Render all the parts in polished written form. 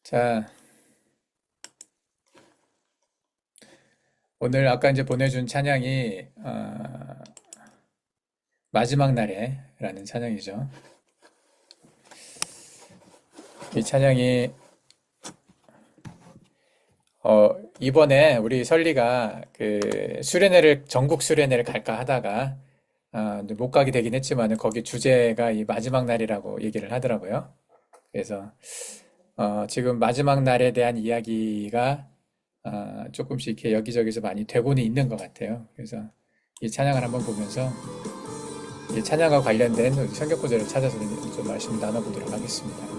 자, 오늘 아까 이제 보내준 찬양이 마지막 날에라는 찬양이죠. 이 찬양이 이번에 우리 설리가 그 수련회를 전국 수련회를 갈까 하다가 근데 못 가게 되긴 했지만은 거기 주제가 이 마지막 날이라고 얘기를 하더라고요. 그래서 지금 마지막 날에 대한 이야기가 조금씩 이렇게 여기저기서 많이 되고는 있는 것 같아요. 그래서 이 찬양을 한번 보면서 이 찬양과 관련된 성경 구절을 찾아서 좀 말씀 나눠보도록 하겠습니다.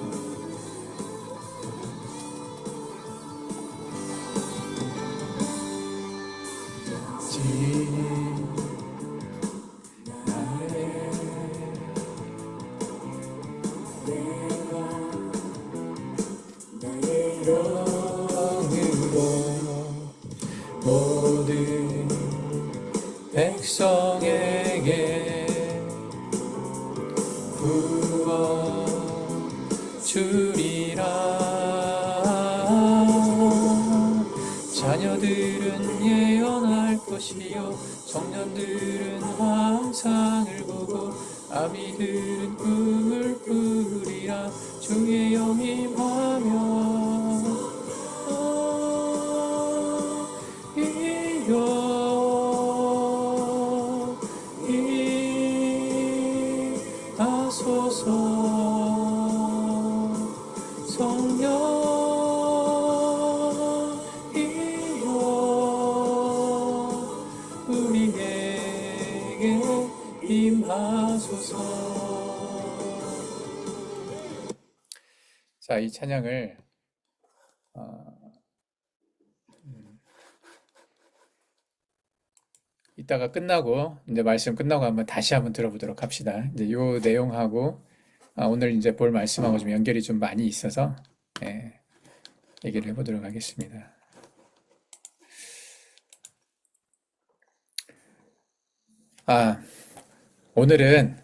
모든 백성에게 부어 주리라. 자녀들은 예언할 것이요 청년들은 환상을 보고 아비들은 꿈을 꾸리라. 주의 영이 임하며 이여 이하소서. 성령 이여 우리에게 임하소서. 자, 이 찬양을 이따가 끝나고 이제 말씀 끝나고 한번 다시 한번 들어보도록 합시다. 이제 요 내용하고 오늘 이제 볼 말씀하고 좀 연결이 좀 많이 있어서 얘기를 해보도록 하겠습니다. 오늘은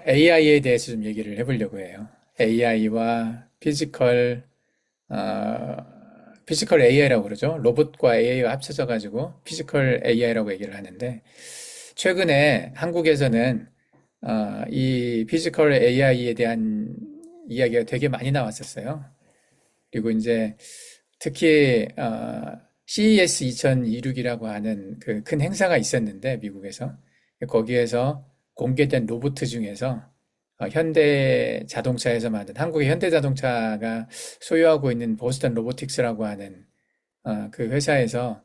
AI에 대해서 좀 얘기를 해보려고 해요. AI와 피지컬 AI라고 그러죠. 로봇과 AI가 합쳐져 가지고 피지컬 AI라고 얘기를 하는데, 최근에 한국에서는 이 피지컬 AI에 대한 이야기가 되게 많이 나왔었어요. 그리고 이제 특히 CES 2026이라고 하는 그 큰 행사가 있었는데, 미국에서 거기에서 공개된 로봇 중에서 현대 자동차에서 만든, 한국의 현대 자동차가 소유하고 있는 보스턴 로보틱스라고 하는 그 회사에서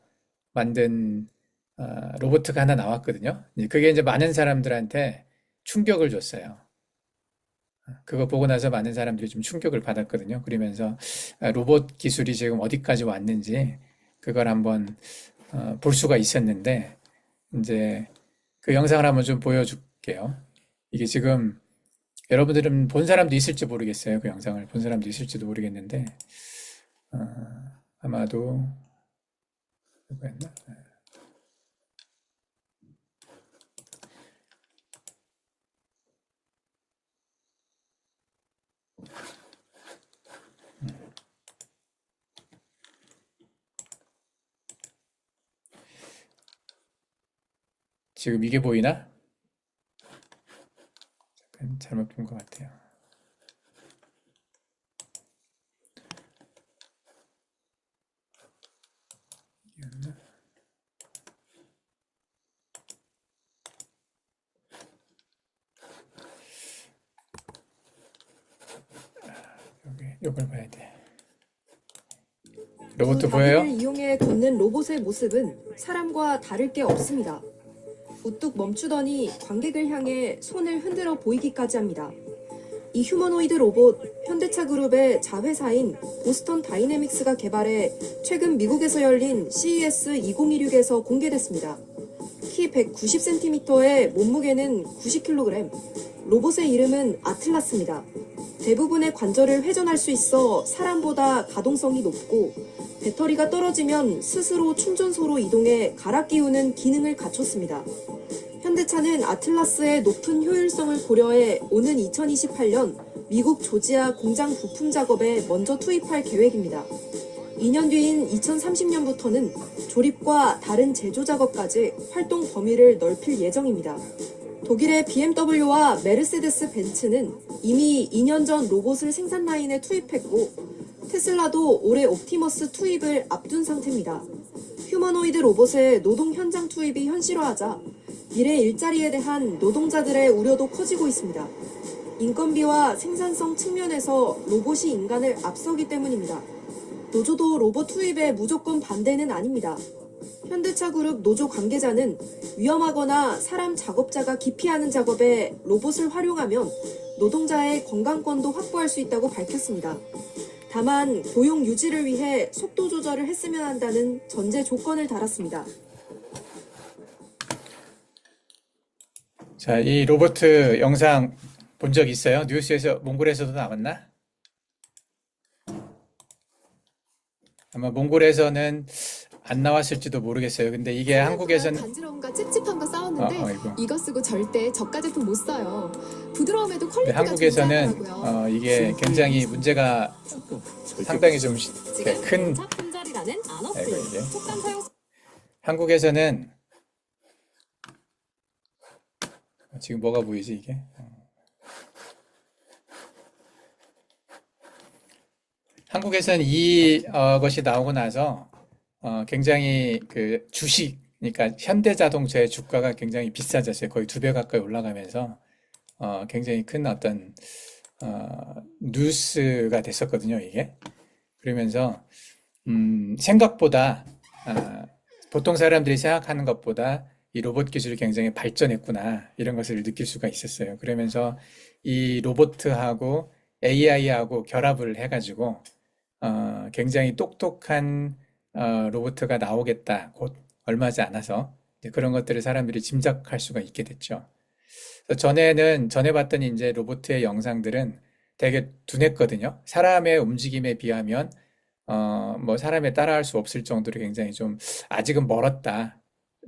만든 로봇가 하나 나왔거든요. 그게 이제 많은 사람들한테 충격을 줬어요. 그거 보고 나서 많은 사람들이 좀 충격을 받았거든요. 그러면서 로봇 기술이 지금 어디까지 왔는지 그걸 한번 볼 수가 있었는데, 이제 그 영상을 한번 좀 보여줄게요. 이게 지금 여러분들은 본 사람도 있을지 모르겠어요. 그 영상을 본 사람도 있을지도 모르겠는데, 아마도 누구였나? 지금 이게 보이나? 잠깐 잘못 본 것 같아요. 여기 이걸 봐야 돼. 두 로봇도 다리를 보여요? 이용해 걷는 로봇의 모습은 사람과 다를 게 없습니다. 우뚝 멈추더니 관객을 향해 손을 흔들어 보이기까지 합니다. 이 휴머노이드 로봇, 현대차 그룹의 자회사인 보스턴 다이내믹스가 개발해 최근 미국에서 열린 CES 2026에서 공개됐습니다. 키 190cm의 몸무게는 90kg, 로봇의 이름은 아틀라스입니다. 대부분의 관절을 회전할 수 있어 사람보다 가동성이 높고, 배터리가 떨어지면 스스로 충전소로 이동해 갈아 끼우는 기능을 갖췄습니다. 현대차는 아틀라스의 높은 효율성을 고려해 오는 2028년 미국 조지아 공장 부품 작업에 먼저 투입할 계획입니다. 2년 뒤인 2030년부터는 조립과 다른 제조 작업까지 활동 범위를 넓힐 예정입니다. 독일의 BMW와 메르세데스 벤츠는 이미 2년 전 로봇을 생산 라인에 투입했고, 테슬라도 올해 옵티머스 투입을 앞둔 상태입니다. 휴머노이드 로봇의 노동 현장 투입이 현실화하자 미래 일자리에 대한 노동자들의 우려도 커지고 있습니다. 인건비와 생산성 측면에서 로봇이 인간을 앞서기 때문입니다. 노조도 로봇 투입에 무조건 반대는 아닙니다. 현대차 그룹 노조 관계자는 위험하거나 사람 작업자가 기피하는 작업에 로봇을 활용하면 노동자의 건강권도 확보할 수 있다고 밝혔습니다. 다만 고용 유지를 위해 속도 조절을 했으면 한다는 전제 조건을 달았습니다. 자, 이 로봇 영상 본 적 있어요? 뉴스에서, 몽골에서도 나왔나? 아마 몽골에서는 안 나왔을지도 모르겠어요. 근데 이게 한국에서는, 간지러움과 찝찝함과 싸웠는데 이거. 이거 쓰고 절대 저가 제품 못 써요. 부드러움에도 근데 퀄리티가 한국에서는 존재하더라고요. 이게 굉장히 문제가 상당히 좀 큰, 품절이라는 이게. 안어플 촉감 사용 한국에서는 지금 뭐가 보이지 이게? 한국에서는 이 것이 나오고 나서 굉장히 그 주식, 그러니까 현대자동차의 주가가 굉장히 비싸졌어요. 거의 2배 가까이 올라가면서 굉장히 큰 어떤 뉴스가 됐었거든요, 이게. 그러면서 생각보다 보통 사람들이 생각하는 것보다 이 로봇 기술이 굉장히 발전했구나 이런 것을 느낄 수가 있었어요. 그러면서 이 로봇하고 AI하고 결합을 해가지고 굉장히 똑똑한 로봇가 나오겠다. 곧 얼마지 않아서 이제 그런 것들을 사람들이 짐작할 수가 있게 됐죠. 그래서 전에 봤던 이제 로봇의 영상들은 되게 둔했거든요. 사람의 움직임에 비하면 뭐 사람에 따라할 수 없을 정도로 굉장히 좀 아직은 멀었다.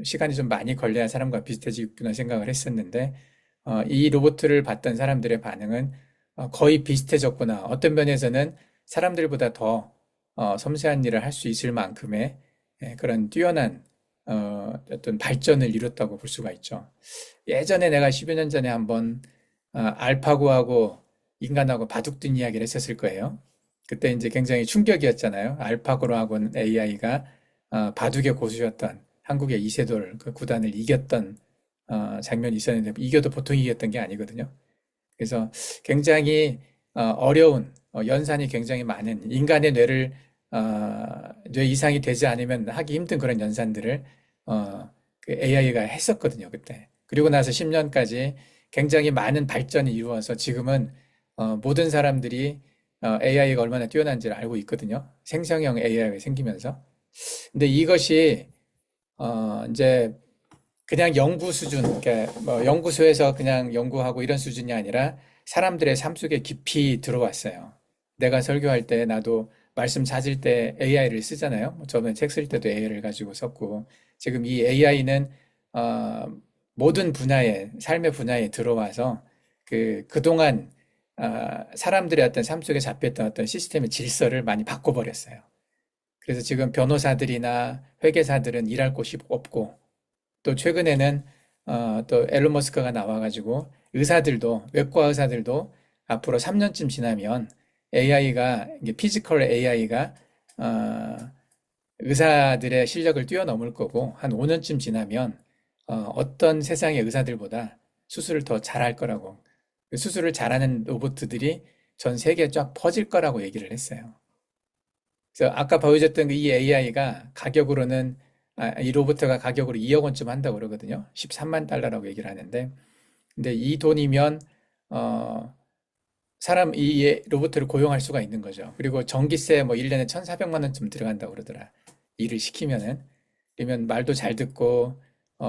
시간이 좀 많이 걸려야 사람과 비슷해지구나 생각을 했었는데 이 로봇을 봤던 사람들의 반응은 거의 비슷해졌구나. 어떤 면에서는 사람들보다 더 섬세한 일을 할 수 있을 만큼의 그런 뛰어난 어떤 발전을 이뤘다고 볼 수가 있죠. 예전에 내가 10여 년 전에 한번 알파고하고 인간하고 바둑둔 이야기를 했었을 거예요. 그때 이제 굉장히 충격이었잖아요. 알파고하고는 AI가 바둑의 고수였던 한국의 이세돌 그 구단을 이겼던 장면이 있었는데 이겨도 보통 이겼던 게 아니거든요. 그래서 굉장히 어려운 연산이 굉장히 많은 인간의 뇌를 뇌 이상이 되지 않으면 하기 힘든 그런 연산들을 그 AI가 했었거든요, 그때. 그리고 나서 10년까지 굉장히 많은 발전이 이루어서 지금은 모든 사람들이 AI가 얼마나 뛰어난지를 알고 있거든요. 생성형 AI가 생기면서. 근데 이것이 이제 그냥 연구 수준, 그러니까 뭐 연구소에서 그냥 연구하고 이런 수준이 아니라 사람들의 삶 속에 깊이 들어왔어요. 내가 설교할 때 나도 말씀 찾을 때 AI를 쓰잖아요. 뭐 저는 책 쓸 때도 AI를 가지고 썼고 지금 이 AI는 모든 분야에 삶의 분야에 들어와서 그동안 사람들의 어떤 삶 속에 잡혔던 어떤 시스템의 질서를 많이 바꿔버렸어요. 그래서 지금 변호사들이나 회계사들은 일할 곳이 없고 또 최근에는 또 앨런 머스크가 나와가지고 의사들도 외과 의사들도 앞으로 3년쯤 지나면 AI가 피지컬 AI가 의사들의 실력을 뛰어넘을 거고 한 5년쯤 지나면 어떤 세상의 의사들보다 수술을 더 잘할 거라고 그 수술을 잘하는 로봇들이 전 세계에 쫙 퍼질 거라고 얘기를 했어요. 그래서 아까 보여줬던 이 AI가 가격으로는 이 로봇가 가격으로 2억 원쯤 한다고 그러거든요. 13만 달러라고 얘기를 하는데 근데 이 돈이면 이 로봇을 고용할 수가 있는 거죠. 그리고 전기세 뭐 1년에 1,400만 원쯤 들어간다고 그러더라. 일을 시키면은 그러면 말도 잘 듣고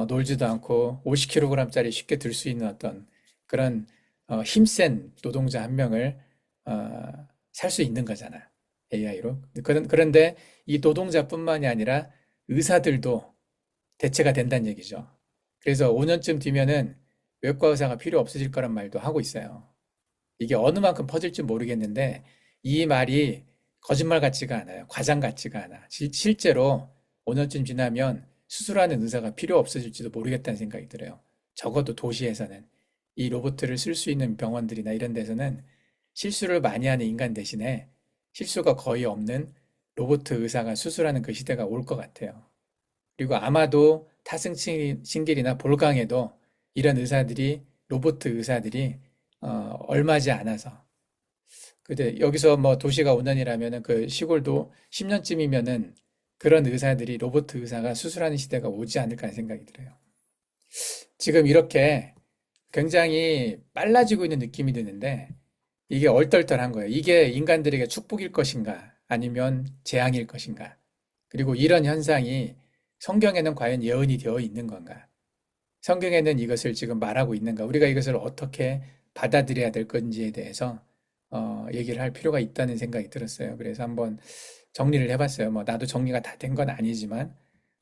놀지도 않고 50kg짜리 쉽게 들 수 있는 어떤 그런 힘센 노동자 한 명을 살 수 있는 거잖아. AI로. 그런데 이 노동자뿐만이 아니라 의사들도 대체가 된다는 얘기죠. 그래서 5년쯤 뒤면은 외과 의사가 필요 없어질 거란 말도 하고 있어요. 이게 어느 만큼 퍼질지 모르겠는데 이 말이 거짓말 같지가 않아요. 과장 같지가 않아. 실제로 5년쯤 지나면 수술하는 의사가 필요 없어질지도 모르겠다는 생각이 들어요. 적어도 도시에서는 이 로봇을 쓸 수 있는 병원들이나 이런 데서는 실수를 많이 하는 인간 대신에 실수가 거의 없는 로봇 의사가 수술하는 그 시대가 올 것 같아요. 그리고 아마도 타승신길이나 볼강에도 이런 의사들이 로봇 의사들이 얼마지 않아서 근데 여기서 뭐 도시가 5년이라면은 그 시골도 10년쯤이면은 그런 의사들이 로봇 의사가 수술하는 시대가 오지 않을까 하는 생각이 들어요. 지금 이렇게 굉장히 빨라지고 있는 느낌이 드는데 이게 얼떨떨한 거예요. 이게 인간들에게 축복일 것인가 아니면 재앙일 것인가. 그리고 이런 현상이 성경에는 과연 예언이 되어 있는 건가? 성경에는 이것을 지금 말하고 있는가? 우리가 이것을 어떻게 받아들여야 될 건지에 대해서 얘기를 할 필요가 있다는 생각이 들었어요. 그래서 한번 정리를 해봤어요. 뭐 나도 정리가 다 된 건 아니지만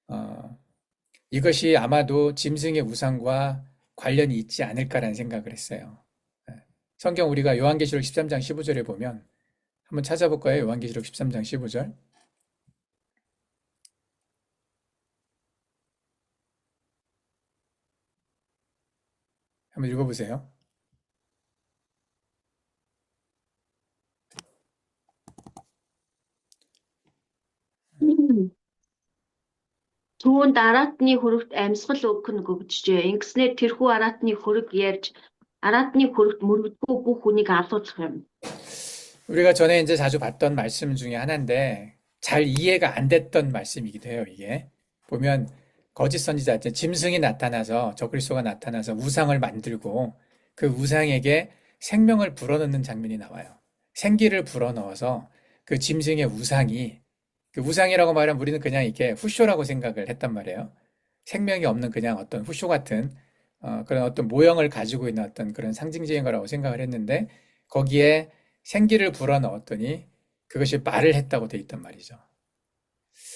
어, 이것이 아마도 짐승의 우상과 관련이 있지 않을까라는 생각을 했어요. 예. 성경 우리가 요한계시록 13장 15절에 보면 한번 찾아볼 거예요. 요한계시록 13장 15절. 한번 읽어보세요. Түүнд араатны хөрөгт амьсгал өгөх нь гөгжжээ. Ингэснээр тэрхүү араатны хөрөг ярьж араатны хөрөгт мөрөгдгөө бүх хүнийг алуулах юм. 우리가 전에 이제 자주 봤던 말씀 중에 하나인데 잘 이해가 안 됐던 말씀이기도 해요, 이게. 보면 거짓 선지자, 짐승이 나타나서 적그리스도가 나타나서 우상을 만들고 그 우상에게 생명을 불어넣는 장면이 나와요. 생기를 불어넣어서 그 짐승의 우상이 그 우상이라고 말하면 우리는 그냥 이렇게 후쇼라고 생각을 했단 말이에요. 생명이 없는 그냥 어떤 후쇼 같은 그런 어떤 모형을 가지고 있는 어떤 그런 상징적인 거라고 생각을 했는데 거기에 생기를 불어넣었더니 그것이 말을 했다고 돼 있단 말이죠.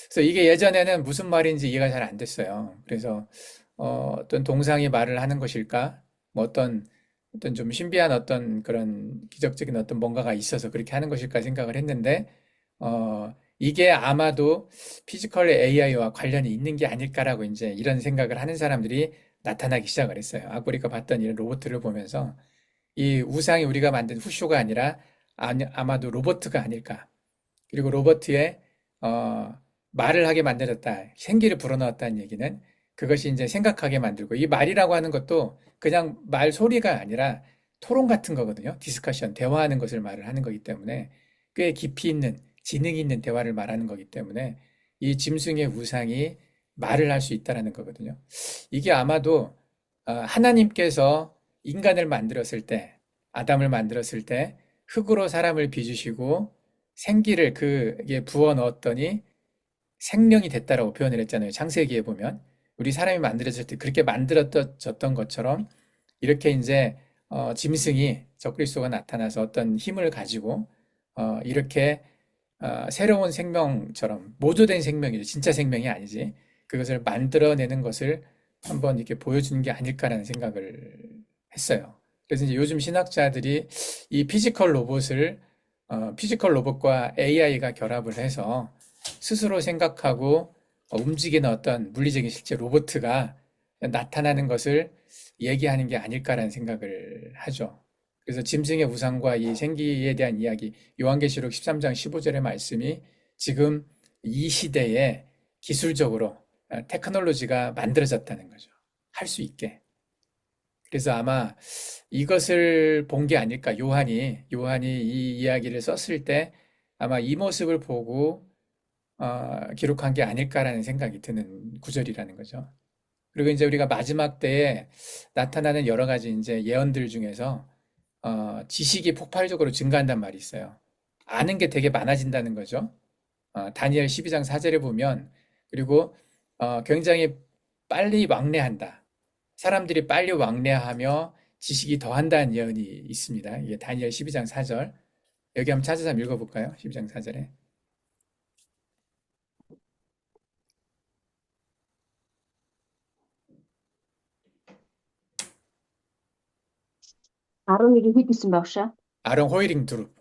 그래서 이게 예전에는 무슨 말인지 이해가 잘 안 됐어요. 그래서 어떤 동상이 말을 하는 것일까? 뭐 어떤 좀 신비한 어떤 그런 기적적인 어떤 뭔가가 있어서 그렇게 하는 것일까 생각을 했는데 이게 아마도 피지컬 AI와 관련이 있는 게 아닐까라고 이제 이런 생각을 하는 사람들이 나타나기 시작을 했어요. 아까 우리가 봤던 이런 로봇을 보면서 이 우상이 우리가 만든 후쇼가 아니라 아마도 로봇가 아닐까. 그리고 로봇의 말을 하게 만들었다. 생기를 불어넣었다는 얘기는 그것이 이제 생각하게 만들고 이 말이라고 하는 것도 그냥 말 소리가 아니라 토론 같은 거거든요. 디스커션, 대화하는 것을 말을 하는 거기 때문에 꽤 깊이 있는 지능이 있는 대화를 말하는 거기 때문에 이 짐승의 우상이 말을 할 수 있다라는 거거든요. 이게 아마도 하나님께서 인간을 만들었을 때, 아담을 만들었을 때 흙으로 사람을 빚으시고 생기를 그게 부어 넣었더니 생명이 됐다라고 표현을 했잖아요. 창세기에 보면 우리 사람이 만들어졌을 때 그렇게 만들어졌던 것처럼 이렇게 이제 짐승이 적그리스도가 나타나서 어떤 힘을 가지고 이렇게 새로운 생명처럼 모조된 생명이죠. 진짜 생명이 아니지. 그것을 만들어내는 것을 한번 이렇게 보여주는 게 아닐까라는 생각을 했어요. 그래서 이제 요즘 신학자들이 이 피지컬 로봇과 AI가 결합을 해서 스스로 생각하고 움직이는 어떤 물리적인 실제 로봇가 나타나는 것을 얘기하는 게 아닐까라는 생각을 하죠. 그래서 짐승의 우상과 이 생기에 대한 이야기, 요한계시록 13장 15절의 말씀이 지금 이 시대에 기술적으로 테크놀로지가 만들어졌다는 거죠. 할 수 있게. 그래서 아마 이것을 본 게 아닐까. 요한이 이 이야기를 썼을 때 아마 이 모습을 보고 기록한 게 아닐까라는 생각이 드는 구절이라는 거죠. 그리고 이제 우리가 마지막 때에 나타나는 여러 가지 이제 예언들 중에서 지식이 폭발적으로 증가한단 말이 있어요. 아는 게 되게 많아진다는 거죠. 다니엘 12장 4절에 보면 그리고 굉장히 빨리 왕래한다. 사람들이 빨리 왕래하며 지식이 더한다는 예언이 있습니다. 이게 다니엘 12장 4절. 여기 한번 찾아서 한번 읽어볼까요? 12장 4절에. 11-ийг хэд гэсэн байх шаа? 아론 호이링 두룹.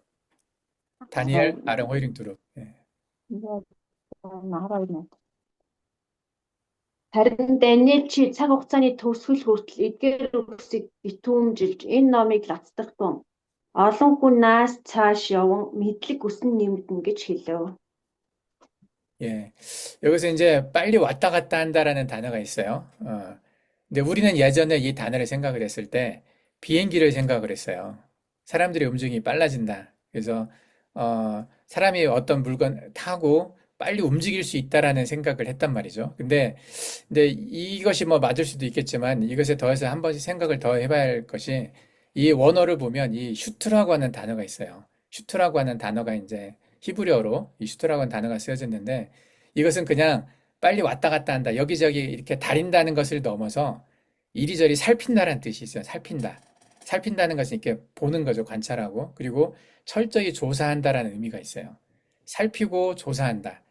다니엘 12. 아론 호이링 두룹. 예. 12. Харин Даниэл чи цаг хугацааны төгсгөл хүртэл эдгээр үгсийг битүүмжилж энэ номыг лацдах тун олон хүн наас цааш яван мэдлэг өснө нэмэгдэнэ гэж хэлэв. 예. 여기서 이제 빨리 왔다 갔다 한다라는 단어가 있어요. 근데 우리는 예전에 이 단어를 생각을 했을 때 비행기를 생각을 했어요. 사람들의 움직임이 빨라진다. 그래서 사람이 어떤 물건 타고 빨리 움직일 수 있다라는 생각을 했단 말이죠. 근데 이것이 뭐 맞을 수도 있겠지만 이것에 더해서 한 번씩 생각을 더 해봐야 할 것이 이 원어를 보면 이 슈트라고 하는 단어가 있어요. 슈트라고 하는 단어가 이제 히브리어로 이 슈트라고 하는 단어가 쓰여졌는데 이것은 그냥 빨리 왔다 갔다 한다. 여기저기 이렇게 다닌다는 것을 넘어서 이리저리 살핀다라는 뜻이 있어요. 살핀다. 살핀다는 것은 이렇게 보는 거죠. 관찰하고. 그리고 철저히 조사한다라는 의미가 있어요. 살피고 조사한다.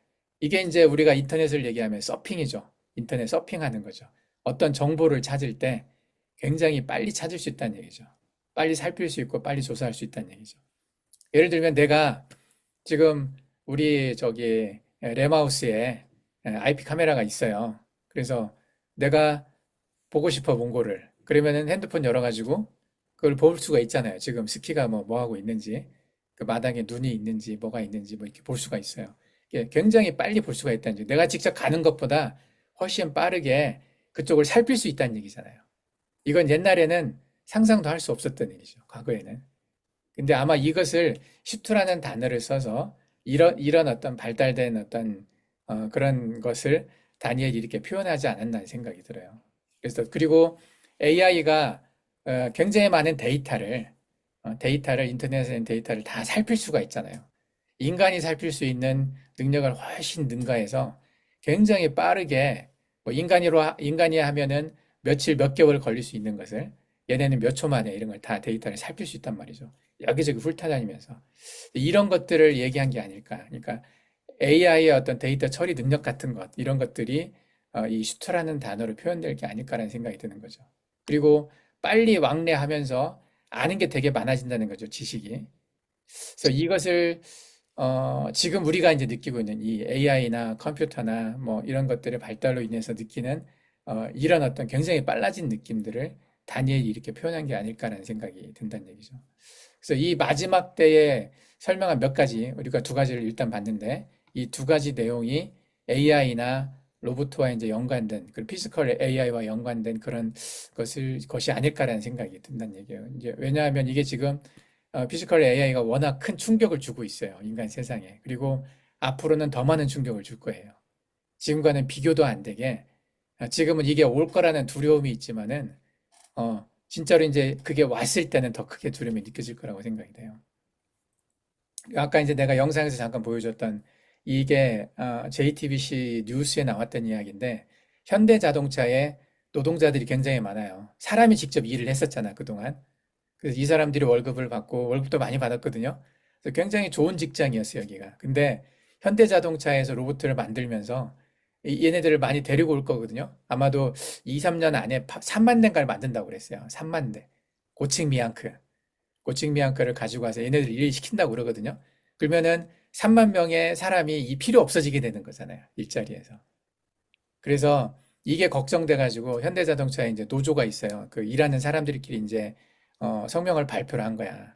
이게 이제 우리가 인터넷을 얘기하면 서핑이죠. 인터넷 서핑하는 거죠. 어떤 정보를 찾을 때 굉장히 빨리 찾을 수 있다는 얘기죠. 빨리 살필 수 있고 빨리 조사할 수 있다는 얘기죠. 예를 들면 내가 지금 우리 저기 램하우스에 IP 카메라가 있어요. 그래서 내가 보고 싶어 몽골을. 그러면은 핸드폰 열어가지고 그걸 볼 수가 있잖아요. 지금 스키가 뭐 하고 있는지, 그 마당에 눈이 있는지, 뭐가 있는지 뭐 이렇게 볼 수가 있어요. 이게 굉장히 빨리 볼 수가 있다는 얘기. 내가 직접 가는 것보다 훨씬 빠르게 그쪽을 살필 수 있다는 얘기잖아요. 이건 옛날에는 상상도 할 수 없었던 일이죠. 과거에는. 근데 아마 이것을 슈트라는 단어를 써서 이런 어떤 발달된 어떤 그런 것을 다니엘이 이렇게 표현하지 않았나 생각이 들어요. 그래서 그리고 AI가 굉장히 많은 데이터를 인터넷에 있는 데이터를 다 살필 수가 있잖아요. 인간이 살필 수 있는 능력을 훨씬 능가해서 굉장히 빠르게 뭐 인간이 하면은 며칠 몇 개월 걸릴 수 있는 것을 얘네는 몇 초 만에 이런 걸 다 데이터를 살필 수 있단 말이죠. 여기저기 훑어다니면서 이런 것들을 얘기한 게 아닐까. 그러니까 AI의 어떤 데이터 처리 능력 같은 것 이런 것들이 이 슈트라는 단어로 표현될 게 아닐까라는 생각이 드는 거죠. 그리고 빨리 왕래하면서 아는 게 되게 많아진다는 거죠, 지식이. 그래서 이것을 지금 우리가 이제 느끼고 있는 이 AI나 컴퓨터나 뭐 이런 것들의 발달로 인해서 느끼는 이런 어떤 굉장히 빨라진 느낌들을 다니엘이 이렇게 표현한 게 아닐까라는 생각이 든다는 얘기죠. 그래서 이 마지막 때에 설명한 몇 가지, 우리가 두 가지를 일단 봤는데 이 두 가지 내용이 AI나 로봇과 이제 연관된, 그 피지컬 AI와 연관된 그런 것이 아닐까라는 생각이 든다는 얘기예요. 이제 왜냐하면 이게 지금 피지컬 AI가 워낙 큰 충격을 주고 있어요. 인간 세상에. 그리고 앞으로는 더 많은 충격을 줄 거예요. 지금과는 비교도 안 되게 지금은 이게 올 거라는 두려움이 있지만은 진짜로 이제 그게 왔을 때는 더 크게 두려움이 느껴질 거라고 생각이 돼요. 아까 이제 내가 영상에서 잠깐 보여줬던 이게 JTBC 뉴스에 나왔던 이야기인데 현대자동차에 노동자들이 굉장히 많아요. 사람이 직접 일을 했었잖아, 그동안. 그래서 이 사람들이 월급을 받고 월급도 많이 받았거든요. 그래서 굉장히 좋은 직장이었어요, 여기가. 근데 현대자동차에서 로봇을 만들면서 얘네들을 많이 데리고 올 거거든요. 아마도 2, 3년 안에 3만 대인가를 만든다고 그랬어요. 3만 대. 고층 미앙크. 고층 미앙크를 가지고 와서 얘네들 일을 시킨다고 그러거든요. 그러면은 3만 명의 사람이 이 필요 없어지게 되는 거잖아요. 일자리에서. 그래서 이게 걱정돼가지고 현대자동차에 이제 노조가 있어요. 그 일하는 사람들끼리 이제 성명을 발표를 한 거야.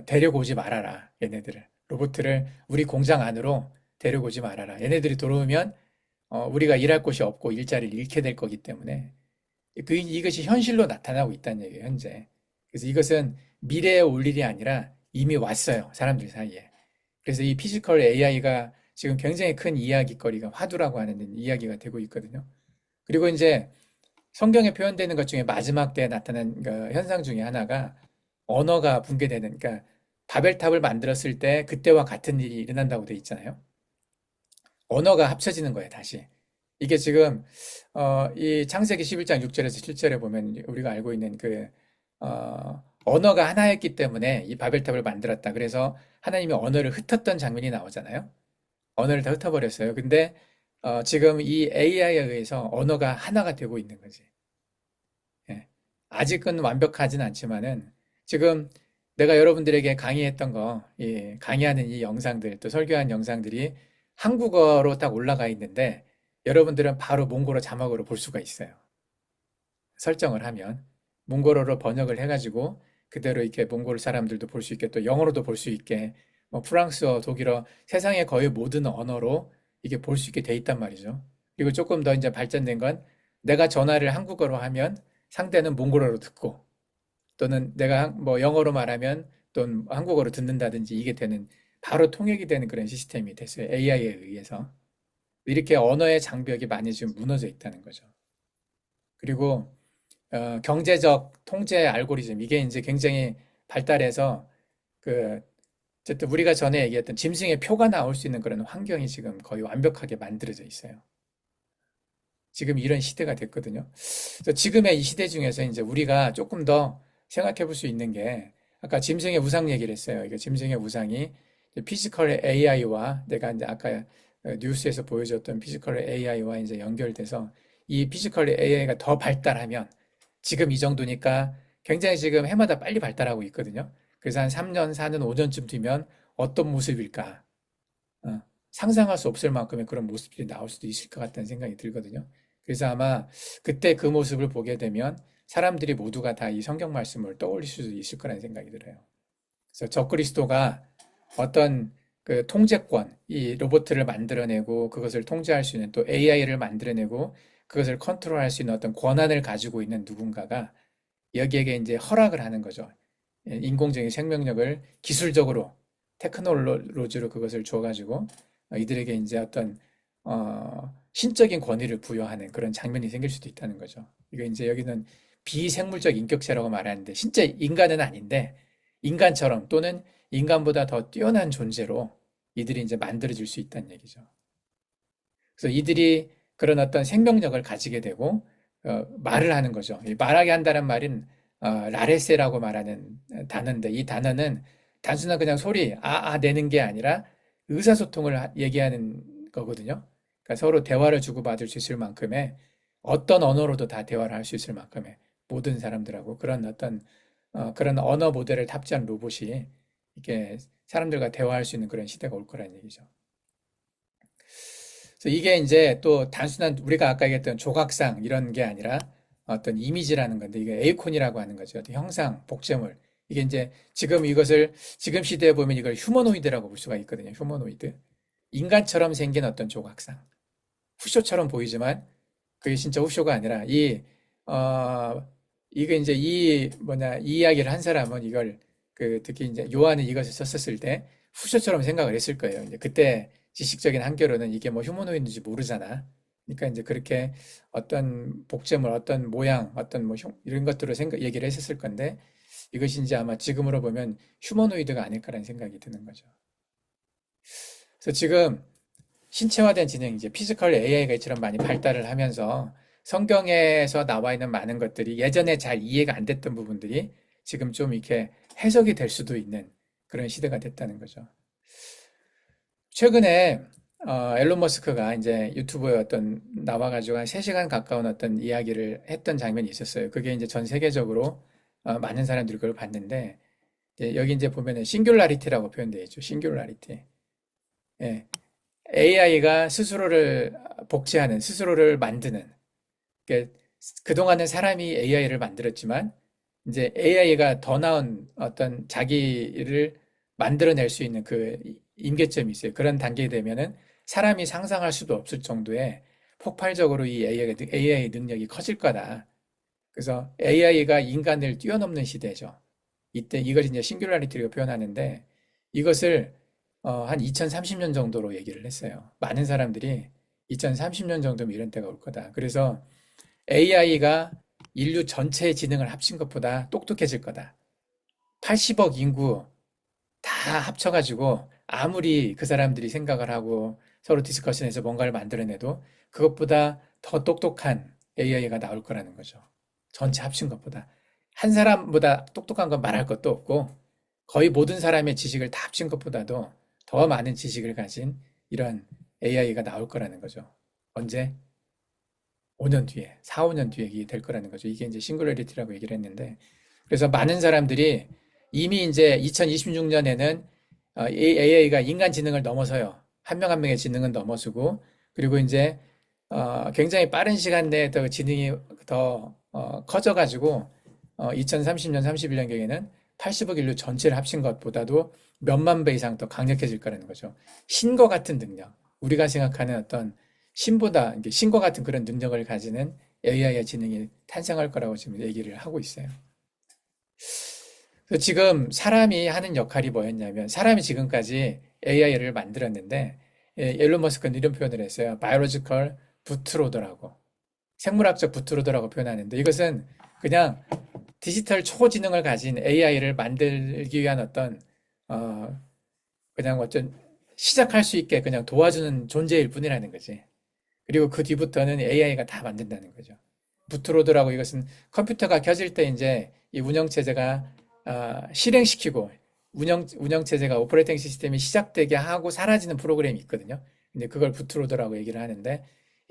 데리고 오지 말아라, 얘네들을. 로봇을 우리 공장 안으로 데리고 오지 말아라. 얘네들이 들어오면 우리가 일할 곳이 없고 일자리를 잃게 될 거기 때문에 이것이 현실로 나타나고 있다는 얘기예요, 현재. 그래서 이것은 미래에 올 일이 아니라 이미 왔어요, 사람들 사이에. 그래서 이 피지컬 AI가 지금 굉장히 큰 이야기거리가 화두라고 하는 이야기가 되고 있거든요. 그리고 이제 성경에 표현되는 것 중에 마지막 때에 나타난 그 현상 중에 하나가 언어가 붕괴되는, 그러니까 바벨탑을 만들었을 때 그때와 같은 일이 일어난다고 돼 있잖아요. 언어가 합쳐지는 거예요, 다시. 이게 지금 이 창세기 11장 6절에서 7절에 보면 우리가 알고 있는 언어가 하나였기 때문에 이 바벨탑을 만들었다. 그래서 하나님이 언어를 흩었던 장면이 나오잖아요. 언어를 다 흩어버렸어요. 근데 지금 이 AI에 의해서 언어가 하나가 되고 있는 거지. 예. 아직은 완벽하진 않지만은 지금 내가 여러분들에게 강의했던 거, 이 강의하는 이 영상들, 또 설교한 영상들이 한국어로 딱 올라가 있는데 여러분들은 바로 몽골어 자막으로 볼 수가 있어요. 설정을 하면 몽골어로 번역을 해가지고 그대로 이렇게 몽골 사람들도 볼 수 있게 또 영어로도 볼 수 있게 뭐 프랑스어, 독일어 세상의 거의 모든 언어로 이게 볼 수 있게 돼 있단 말이죠. 그리고 조금 더 이제 발전된 건 내가 전화를 한국어로 하면 상대는 몽골어로 듣고 또는 내가 뭐 영어로 말하면 또는 한국어로 듣는다든지 이게 되는 바로 통역이 되는 그런 시스템이 됐어요. AI에 의해서. 이렇게 언어의 장벽이 많이 지금 무너져 있다는 거죠. 그리고 경제적 통제 알고리즘 이게 이제 굉장히 발달해서 그 어쨌든 우리가 전에 얘기했던 짐승의 표가 나올 수 있는 그런 환경이 지금 거의 완벽하게 만들어져 있어요. 지금 이런 시대가 됐거든요. 그래서 지금의 이 시대 중에서 이제 우리가 조금 더 생각해 볼 수 있는 게 아까 짐승의 우상 얘기를 했어요. 이게 짐승의 우상이 피지컬 AI와 내가 이제 아까 뉴스에서 보여줬던 피지컬 AI와 이제 연결돼서 이 피지컬 AI가 더 발달하면 지금 이 정도니까 굉장히 지금 해마다 빨리 발달하고 있거든요. 그래서 한 3년, 4년, 5년쯤 뒤면 어떤 모습일까? 어, 상상할 수 없을 만큼의 그런 모습들이 나올 수도 있을 것 같다는 생각이 들거든요. 그래서 아마 그때 그 모습을 보게 되면 사람들이 모두가 다 이 성경 말씀을 떠올릴 수도 있을 거라는 생각이 들어요. 그래서 적그리스도가 어떤 그 통제권, 이 로봇을 만들어내고 그것을 통제할 수 있는 또 AI를 만들어내고 그것을 컨트롤할 수 있는 어떤 권한을 가지고 있는 누군가가 여기에게 이제 허락을 하는 거죠. 인공적인 생명력을 기술적으로 테크놀로지로 그것을 줘가지고 이들에게 이제 어떤 신적인 권위를 부여하는 그런 장면이 생길 수도 있다는 거죠. 이거 이제 여기는 비생물적 인격체라고 말하는데 진짜 인간은 아닌데 인간처럼 또는 인간보다 더 뛰어난 존재로 이들이 이제 만들어질 수 있다는 얘기죠. 그래서 이들이 그런 어떤 생명력을 가지게 되고 말을 하는 거죠. 이 말하게 한다는 말은 라레세라고 말하는 단어인데 이 단어는 단순한 그냥 소리 내는 게 아니라 의사소통을 얘기하는 거거든요. 그러니까 서로 대화를 주고받을 수 있을 만큼의 어떤 언어로도 다 대화를 할 수 있을 만큼의 모든 사람들하고 그런 어떤 그런 언어 모델을 탑재한 로봇이 이렇게 사람들과 대화할 수 있는 그런 시대가 올 거라는 얘기죠. 그래서 이게 이제 또 단순한 우리가 아까 얘기했던 조각상 이런 게 아니라 어떤 이미지라는 건데 이게 에이콘이라고 하는 거죠. 어떤 형상, 복제물. 이게 이제 지금 이것을 지금 시대에 보면 이걸 휴머노이드라고 볼 수가 있거든요. 휴머노이드. 인간처럼 생긴 어떤 조각상. 후쇼처럼 보이지만 그게 진짜 후쇼가 아니라 이게 이제 이 이야기를 한 사람은 이걸 특히 이제 요한은 이것을 썼었을 때 후쇼처럼 생각을 했을 거예요. 이제 그때 지식적인 한계로는 이게 뭐 휴머노이드인지 모르잖아. 그러니까 이제 그렇게 어떤 복제물, 어떤 모양, 어떤 뭐 이런 것들을 얘기를 했었을 건데 이것이 이제 아마 지금으로 보면 휴머노이드가 아닐까라는 생각이 드는 거죠. 그래서 지금 신체화된 지능, 이제 피지컬 AI가 이처럼 많이 발달을 하면서 성경에서 나와 있는 많은 것들이 예전에 잘 이해가 안 됐던 부분들이 지금 좀 이렇게 해석이 될 수도 있는 그런 시대가 됐다는 거죠. 최근에 앨런 머스크가 이제 유튜브에 나와가지고 한 3시간 가까운 어떤 이야기를 했던 장면이 있었어요. 그게 이제 전 세계적으로 많은 사람들이 그걸 봤는데 여기 이제 보면은 싱귤라리티라고 표현되어 있죠. 싱귤라리티. 예. AI가 스스로를 복제하는, 스스로를 만드는. 그러니까 그동안은 사람이 AI를 만들었지만 이제 AI가 더 나은 어떤 자기를 만들어낼 수 있는 그 임계점이 있어요. 그런 단계에 되면은 사람이 상상할 수도 없을 정도의 폭발적으로 이 AI 능력이 커질 거다. 그래서 AI가 인간을 뛰어넘는 시대죠. 이때 이걸 이제 싱귤라리티로 표현하는데 이것을 한 2030년 정도로 얘기를 했어요. 많은 사람들이 2030년 정도면 이런 때가 올 거다. 그래서 AI가 인류 전체의 지능을 합친 것보다 똑똑해질 거다. 80억 인구 다 합쳐가지고 아무리 그 사람들이 생각을 하고 서로 디스커션해서 뭔가를 만들어내도 그것보다 더 똑똑한 AI가 나올 거라는 거죠. 전체 합친 것보다. 한 사람보다 똑똑한 건 말할 것도 없고 거의 모든 사람의 지식을 다 합친 것보다도 더 많은 지식을 가진 이런 AI가 나올 거라는 거죠. 언제? 5년 뒤에, 4, 5년 뒤에 이게 될 거라는 거죠. 이게 이제 싱글러리티라고 얘기를 했는데, 그래서 많은 사람들이 이미 이제 2026년에는 AI가 인간 지능을 넘어서요. 한 명 한 명의 지능은 넘어서고, 그리고 이제 굉장히 빠른 시간 내에 더 지능이 더 커져가지고 2030년, 31년경에는 80억 인류 전체를 합친 것보다도 몇만 배 이상 더 강력해질 거라는 거죠. 신과 같은 능력, 우리가 생각하는 어떤 신보다 이게 신과 같은 그런 능력을 가지는 AI의 지능이 탄생할 거라고 지금 얘기를 하고 있어요. 그래서 지금 사람이 하는 역할이 뭐였냐면 사람이 지금까지 AI를 만들었는데 일론 머스크는 이런 표현을 했어요. biological bootloader라고. 생물학적 부트로더라고 표현하는데 이것은 그냥 디지털 초지능을 가진 AI를 만들기 위한 어떤 그냥 어떤 시작할 수 있게 그냥 도와주는 존재일 뿐이라는 거지. 그리고 그 뒤부터는 AI가 다 만든다는 거죠. 부트로드라고 이것은 컴퓨터가 켜질 때 이제 이 운영체제가 실행시키고 운영체제가 오퍼레이팅 시스템이 시작되게 하고 사라지는 프로그램이 있거든요. 근데 그걸 부트로드라고 얘기를 하는데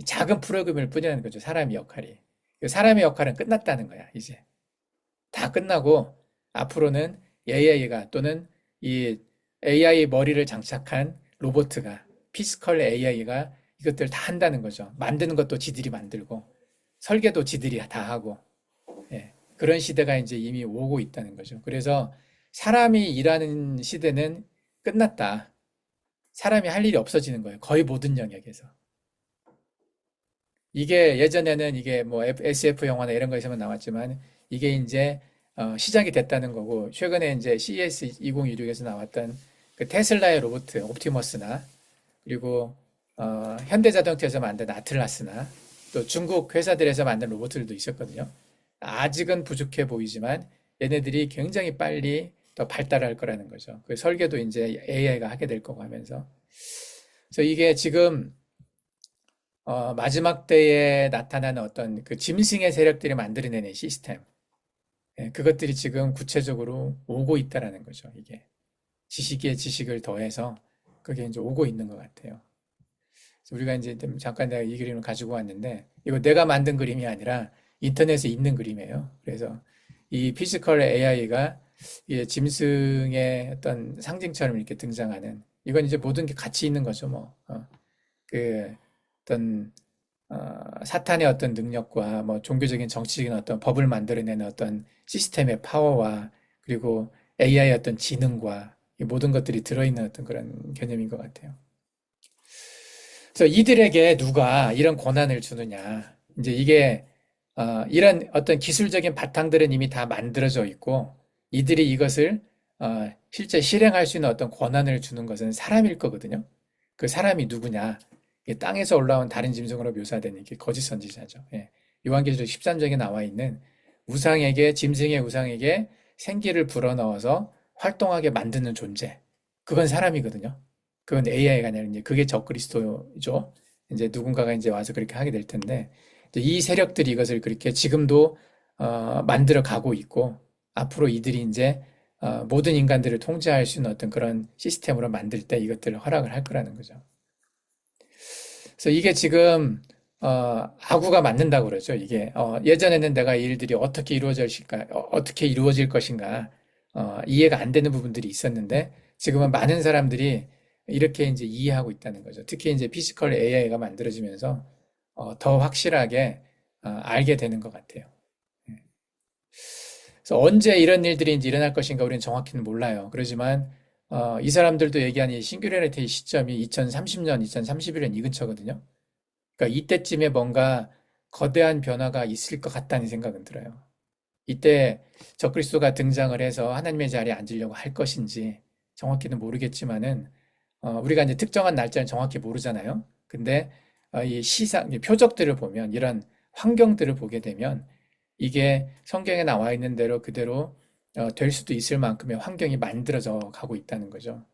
작은 프로그램일 뿐이라는 거죠. 사람의 역할이. 사람의 역할은 끝났다는 거야, 이제. 다 끝나고 앞으로는 AI가 또는 이 AI 머리를 장착한 로보트가 피지컬 AI가 이것들 다 한다는 거죠. 만드는 것도 지들이 만들고 설계도 지들이 다 하고 예, 그런 시대가 이제 이미 오고 있다는 거죠. 그래서 사람이 일하는 시대는 끝났다. 사람이 할 일이 없어지는 거예요. 거의 모든 영역에서. 이게 예전에는 이게 뭐 SF 영화나 이런 거에서만 나왔지만 이게 이제 시작이 됐다는 거고 최근에 이제 CES 2026에서 나왔던 그 테슬라의 로봇 옵티머스나 그리고 현대자동차에서 만든 아틀라스나 또 중국 회사들에서 만든 로봇들도 있었거든요. 아직은 부족해 보이지만 얘네들이 굉장히 빨리 더 발달할 거라는 거죠. 그 설계도 이제 AI가 하게 될 거고 하면서. 그래서 이게 지금 마지막 때에 나타나는 어떤 그 짐승의 세력들이 만들어내는 시스템, 예, 그것들이 지금 구체적으로 오고 있다라는 거죠. 이게 지식에 지식을 더해서 그게 이제 오고 있는 것 같아요. 그래서 우리가 이제 좀 잠깐 내가 이 그림을 가지고 왔는데 이거 내가 만든 그림이 아니라 인터넷에 있는 그림이에요. 그래서 이 피지컬 AI가 짐승의 어떤 상징처럼 이렇게 등장하는 이건 이제 모든 게 같이 있는 거죠. 뭐 그 어떤 사탄의 어떤 능력과 뭐 종교적인 정치적인 어떤 법을 만들어내는 어떤 시스템의 파워와 그리고 AI의 어떤 지능과 이 모든 것들이 들어있는 어떤 그런 개념인 것 같아요. 그래서 이들에게 누가 이런 권한을 주느냐? 이제 이게 이런 어떤 기술적인 바탕들은 이미 다 만들어져 있고 이들이 이것을 실제 실행할 수 있는 어떤 권한을 주는 것은 사람일 거거든요. 그 사람이 누구냐? 땅에서 올라온 다른 짐승으로 묘사되는 게 거짓 선지자죠. 예. 요한계시록 13장에 나와 있는 짐승의 우상에게 생기를 불어넣어서 활동하게 만드는 존재. 그건 사람이거든요. 그건 AI가 아니라 이제 그게 적그리스도죠. 이제 누군가가 이제 와서 그렇게 하게 될 텐데 이 세력들이 이것을 그렇게 지금도 만들어 가고 있고 앞으로 이들이 이제 모든 인간들을 통제할 수 있는 어떤 그런 시스템으로 만들 때 이것들을 허락을 할 거라는 거죠. 그래서 이게 지금 아구가 맞는다고 그러죠. 이게 예전에는 내가 이 일들이 어떻게 이루어질 것인가 이해가 안 되는 부분들이 있었는데 지금은 많은 사람들이 이렇게 이제 이해하고 있다는 거죠. 특히 이제 피지컬 AI가 만들어지면서 더 확실하게 알게 되는 것 같아요. 예. 그래서 언제 이런 일들이 이제 일어날 것인가 우리는 정확히는 몰라요. 그러지만 이 사람들도 얘기한 이 싱귤레리티 시점이 2030년, 2031년 이 근처거든요. 그러니까 이때쯤에 뭔가 거대한 변화가 있을 것 같다는 생각은 들어요. 이때 적그리스도가 등장을 해서 하나님의 자리에 앉으려고 할 것인지 정확히는 모르겠지만은 우리가 이제 특정한 날짜는 정확히 모르잖아요. 근데 이 표적들을 보면 이런 환경들을 보게 되면 이게 성경에 나와 있는 대로 그대로 될 수도 있을 만큼의 환경이 만들어져 가고 있다는 거죠.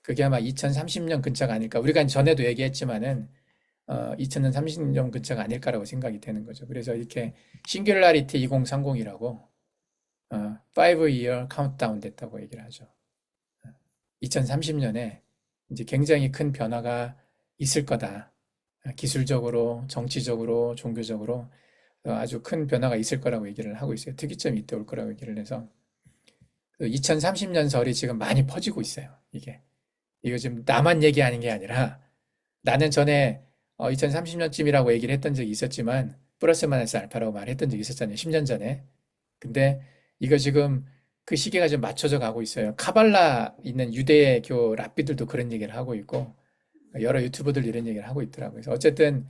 그게 아마 2030년 근처가 아닐까. 우리가 전에도 얘기했지만은 2030년 근처가 아닐까라고 생각이 되는 거죠. 그래서 이렇게 싱귤라리티 2030이라고 5-year 카운트다운 됐다고 얘기를 하죠. 2030년에 이제 굉장히 큰 변화가 있을 거다. 기술적으로, 정치적으로, 종교적으로 아주 큰 변화가 있을 거라고 얘기를 하고 있어요. 특이점이 이때 올 거라고 얘기를 해서 2030년 설이 지금 많이 퍼지고 있어요. 이거 지금 나만 얘기하는 게 아니라 나는 전에 2030년쯤이라고 얘기를 했던 적이 있었지만 플러스 마이너스 알파라고 말했던 적이 있었잖아요. 10년 전에. 근데 이거 지금 그 시기가 좀 맞춰져 가고 있어요. 카발라 있는 유대교 랍비들도 그런 얘기를 하고 있고 여러 유튜버들 이런 얘기를 하고 있더라고요. 그래서 어쨌든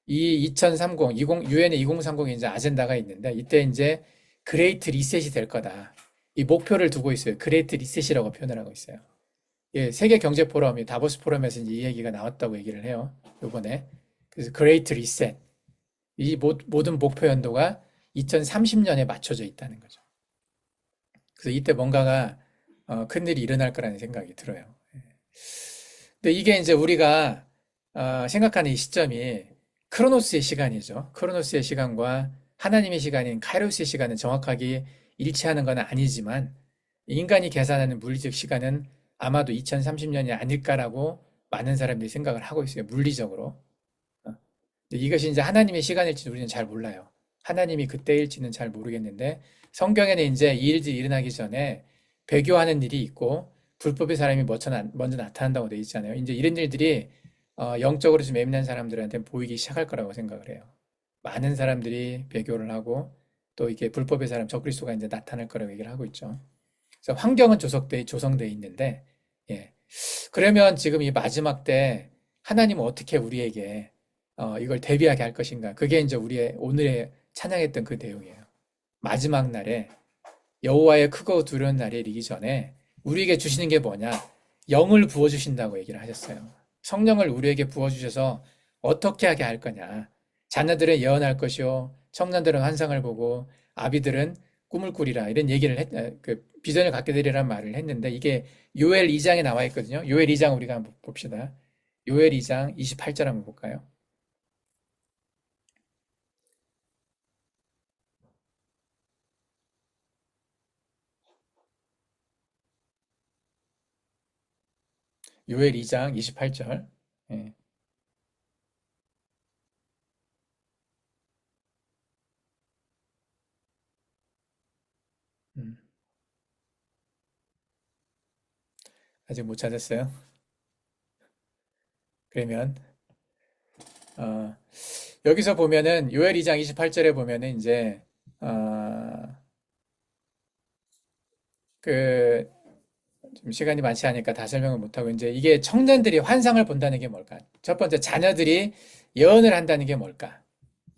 이 2030, 유엔의 2030이 이제 아젠다가 있는데 이때 이제 그레이트 리셋이 될 거다. 이 목표를 두고 있어요. 그레이트 리셋이라고 표현을 하고 있어요. 예, 세계 경제 포럼이 다보스 포럼에서 이제 이 얘기가 나왔다고 얘기를 해요. 요번에. 그래서 그레이트 리셋. 이 모든 목표 연도가 2030년에 맞춰져 있다는 거죠. 그래서 이때 뭔가가 큰 일이 일어날 거라는 생각이 들어요. 예. 근데 이게 이제 우리가 생각하는 이 시점이 크로노스의 시간이죠. 크로노스의 시간과 하나님의 시간인 카이로스의 시간은 정확하게 일치하는 건 아니지만 인간이 계산하는 물리적 시간은 아마도 2030년이 아닐까라고 많은 사람들이 생각을 하고 있어요. 물리적으로. 근데 이것이 이제 하나님의 시간일지 우리는 잘 몰라요. 하나님이 그때일지는 잘 모르겠는데 성경에는 이제 이 일들이 일어나기 전에 배교하는 일이 있고 불법의 사람이 먼저 나타난다고 되어 있잖아요. 이제 이런 일들이 영적으로 좀 예민한 사람들한테 보이기 시작할 거라고 생각을 해요. 많은 사람들이 배교를 하고 또 이게 불법의 사람 적그리스도가 이제 나타날 거라고 얘기를 하고 있죠. 그래서 환경은 조성돼 있는데, 예. 그러면 지금 이 마지막 때 하나님은 어떻게 우리에게 이걸 대비하게 할 것인가? 그게 이제 우리의 오늘의 찬양했던 그 내용이에요. 마지막 날에 여호와의 크고 두려운 날이 이르기 전에 우리에게 주시는 게 뭐냐? 영을 부어 주신다고 얘기를 하셨어요. 성령을 우리에게 부어 주셔서 어떻게 하게 할 거냐? 자녀들은 예언할 것이요, 청년들은 환상을 보고 아비들은 꿈을 꾸리라 이런 얘기를 그 비전을 갖게 되리라는 말을 했는데 이게 요엘 2장에 나와 있거든요. 요엘 2장 우리가 한번 봅시다. 요엘 2장 28절 한번 볼까요? 요엘 2장 28절. 예. 음, 아직 못 찾았어요? 그러면 어, 여기서 보면은 요엘 2장 28절에 보면은 이제 그 좀 시간이 많지 않으니까 다 설명을 못하고 이제 이게 청년들이 환상을 본다는 게 뭘까? 첫 번째 자녀들이 예언을 한다는 게 뭘까?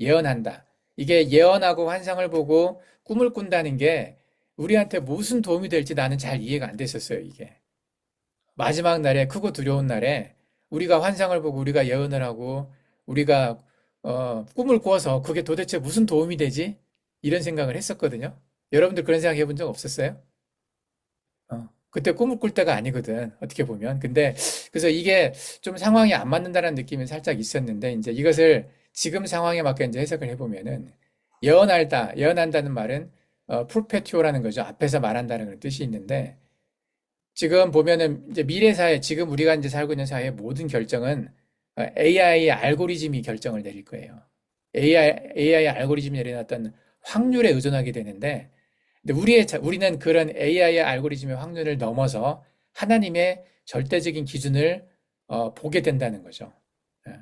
예언한다. 이게 예언하고 환상을 보고 꿈을 꾼다는 게 우리한테 무슨 도움이 될지 나는 잘 이해가 안 됐었어요, 이게. 마지막 날에 크고 두려운 날에 우리가 환상을 보고 우리가 예언을 하고 우리가 꿈을 꾸어서 그게 도대체 무슨 도움이 되지? 이런 생각을 했었거든요. 여러분들 그런 생각 해본 적 없었어요? 그때 꿈을 꿀 때가 아니거든. 어떻게 보면. 근데 그래서 이게 좀 상황이 안 맞는다는 느낌이 살짝 있었는데 이제 이것을 지금 상황에 맞게 이제 해석을 해보면은 예언한다는 말은 프로페티오라는 거죠. 앞에서 말한다는 그런 뜻이 있는데 지금 보면은 이제 미래 사회, 지금 우리가 이제 살고 있는 사회의 모든 결정은 AI 알고리즘이 결정을 내릴 거예요. AI 알고리즘이 내리는 어떤 확률에 의존하게 되는데, 근데 우리는 그런 AI 알고리즘의 확률을 넘어서 하나님의 절대적인 기준을 보게 된다는 거죠. 예.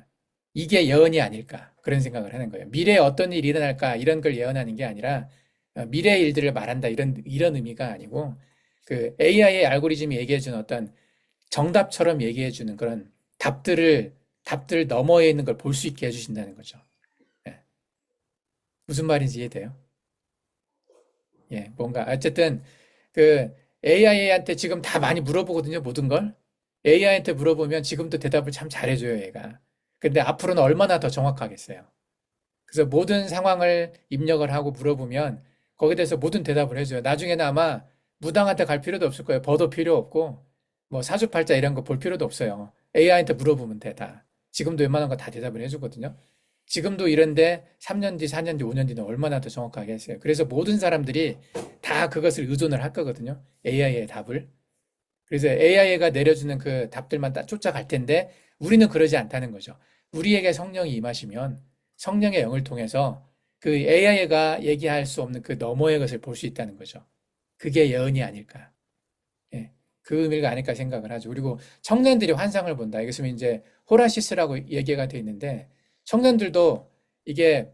이게 예언이 아닐까 그런 생각을 하는 거예요. 미래에 어떤 일이 일어날까 이런 걸 예언하는 게 아니라 미래의 일들을 말한다 이런 의미가 아니고 그 AI의 알고리즘이 얘기해주는 어떤 정답처럼 얘기해주는 그런 답들 너머에 있는 걸 볼 수 있게 해주신다는 거죠. 예. 무슨 말인지 이해돼요? 예, 뭔가 어쨌든 그 AI한테 지금 다 많이 물어보거든요, 모든 걸. AI한테 물어보면 지금도 대답을 참 잘해줘요, 얘가. 근데 앞으로는 얼마나 더 정확하겠어요. 그래서 모든 상황을 입력을 하고 물어보면 거기에 대해서 모든 대답을 해줘요. 나중에는 아마 무당한테 갈 필요도 없을 거예요. 벌도 필요 없고 뭐 사주팔자 이런 거 볼 필요도 없어요. AI한테 물어보면 돼, 다. 지금도 웬만한 거 다 대답을 해주거든요. 지금도 이런데 3년 뒤, 4년 뒤, 5년 뒤는 얼마나 더 정확하게 했어요. 그래서 모든 사람들이 다 그것을 의존을 할 거거든요. AI의 답을. 그래서 AI가 내려주는 그 답들만 딱 쫓아갈 텐데 우리는 그러지 않다는 거죠. 우리에게 성령이 임하시면 성령의 영을 통해서 그 AI가 얘기할 수 없는 그 너머의 것을 볼 수 있다는 거죠. 그게 예언이 아닐까. 예, 그 의미가 아닐까 생각을 하죠. 그리고 청년들이 환상을 본다. 이것은 이제 호라시스라고 얘기가 돼 있는데 청년들도 이게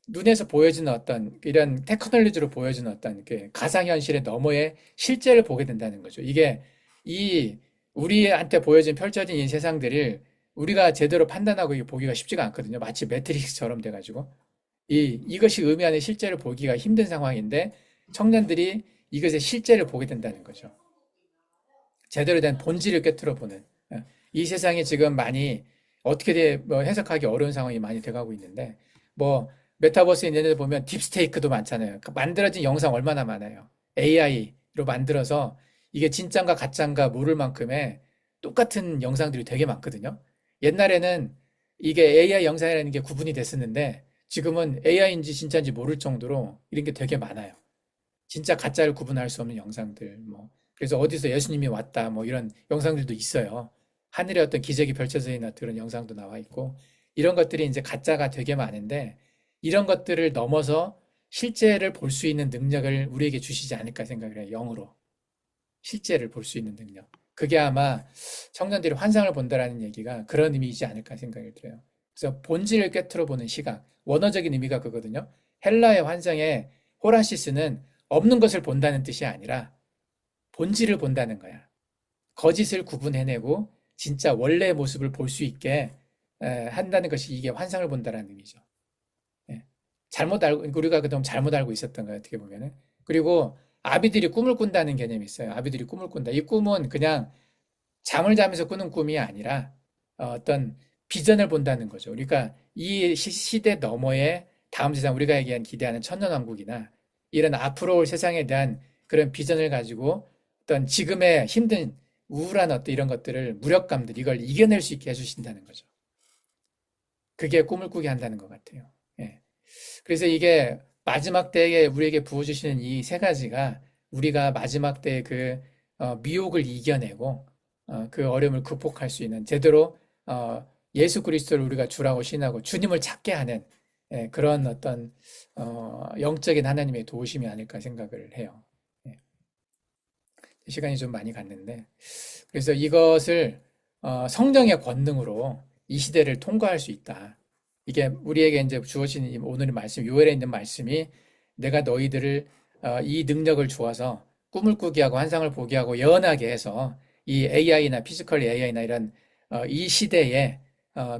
눈에서 보여지는 어떤 이런 테크놀로지로 보여지는 어떤 그 가상현실의 너머의 실제를 보게 된다는 거죠. 이게 이 우리한테 보여진 펼쳐진 이 세상들을 우리가 제대로 판단하고 이게 보기가 쉽지가 않거든요. 마치 매트릭스처럼 돼가지고 이것이 의미하는 실제를 보기가 힘든 상황인데 청년들이 이것의 실제를 보게 된다는 거죠. 제대로 된 본질을 꿰뚫어 보는 이 세상이 지금 많이 어떻게 뭐 해석하기 어려운 상황이 많이 돼가고 있는데 뭐 메타버스에 있는 애들 보면 딥스테이크도 많잖아요. 만들어진 영상 얼마나 많아요. AI로 만들어서 이게 진짠가 가짠가 모를 만큼의 똑같은 영상들이 되게 많거든요. 옛날에는 이게 AI 영상이라는 게 구분이 됐었는데 지금은 AI인지 진짜인지 모를 정도로 이런 게 되게 많아요. 진짜 가짜를 구분할 수 없는 영상들 뭐 그래서 어디서 예수님이 왔다 뭐 이런 영상들도 있어요. 하늘에 어떤 기적이 펼쳐져 있는 그런 영상도 나와 있고 이런 것들이 이제 가짜가 되게 많은데 이런 것들을 넘어서 실제를 볼 수 있는 능력을 우리에게 주시지 않을까 생각을 해요. 영으로 실제를 볼 수 있는 능력. 그게 아마 청년들이 환상을 본다라는 얘기가 그런 의미이지 않을까 생각이 들어요. 그래서 본질을 꿰뚫어 보는 시각. 원어적인 의미가 그거든요. 헬라의 환상의 호라시스는 없는 것을 본다는 뜻이 아니라 본질을 본다는 거야. 거짓을 구분해내고 진짜 원래의 모습을 볼 수 있게 한다는 것이 이게 환상을 본다라는 의미죠. 예. 잘못 알고 우리가 그동안 잘못 알고 있었던 거예요. 어떻게 보면은. 그리고 아비들이 꿈을 꾼다는 개념이 있어요. 아비들이 꿈을 꾼다. 이 꿈은 그냥 잠을 자면서 꾸는 꿈이 아니라 어떤 비전을 본다는 거죠. 그러니까 이 시대 너머의 다음 세상 우리가 얘기한 기대하는 천년왕국이나 이런 앞으로 올 세상에 대한 그런 비전을 가지고 어떤 지금의 힘든 우울한 어떤 이런 것들을 무력감들 이걸 이겨낼 수 있게 해주신다는 거죠. 그게 꿈을 꾸게 한다는 것 같아요. 예. 그래서 이게 마지막 때에 우리에게 부어주시는 이 세 가지가 우리가 마지막 때의 그 미혹을 이겨내고 그 어려움을 극복할 수 있는 제대로 예수 그리스도를 우리가 주라고 신하고 주님을 찾게 하는 그런 어떤 영적인 하나님의 도우심이 아닐까 생각을 해요. 예. 시간이 좀 많이 갔는데 그래서 이것을 성령의 권능으로 이 시대를 통과할 수 있다. 이게 우리에게 이제 주어진 오늘의 말씀, 요엘에 있는 말씀이 내가 너희들을 이 능력을 주어서 꿈을 꾸게 하고 환상을 보게 하고 예언하게 해서 이 AI나 피지컬 AI나 이런 이 시대에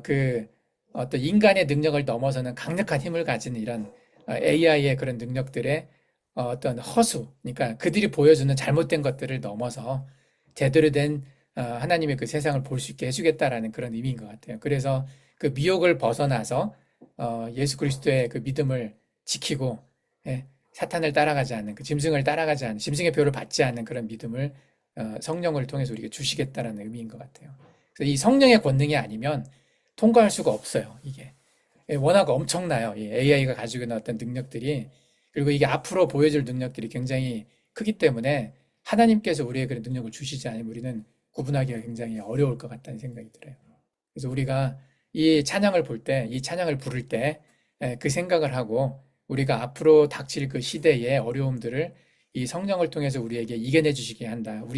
그 어떤 인간의 능력을 넘어서는 강력한 힘을 가진 이런 AI의 그런 능력들의 어떤 허수, 그러니까 그들이 보여주는 잘못된 것들을 넘어서 제대로 된 하나님의 그 세상을 볼 수 있게 해주겠다라는 그런 의미인 것 같아요. 그래서 그 미혹을 벗어나서 예수 그리스도의 그 믿음을 지키고 사탄을 따라가지 않는 그 짐승을 따라가지 않는 짐승의 표를 받지 않는 그런 믿음을 성령을 통해서 우리에게 주시겠다라는 의미인 것 같아요. 그래서 이 성령의 권능이 아니면 통과할 수가 없어요. 이게 워낙 엄청나요. 이 AI가 가지고 있는 어떤 능력들이 그리고 이게 앞으로 보여줄 능력들이 굉장히 크기 때문에 하나님께서 우리에게 그런 능력을 주시지 않으면 우리는 구분하기가 굉장히 어려울 것 같다는 생각이 들어요. 그래서 우리가 이 찬양을 볼 때, 이 찬양을 부를 때 그 생각을 하고 우리가 앞으로 닥칠 그 시대의 어려움들을 이 성령을 통해서 우리에게 이겨내 주시게 한다.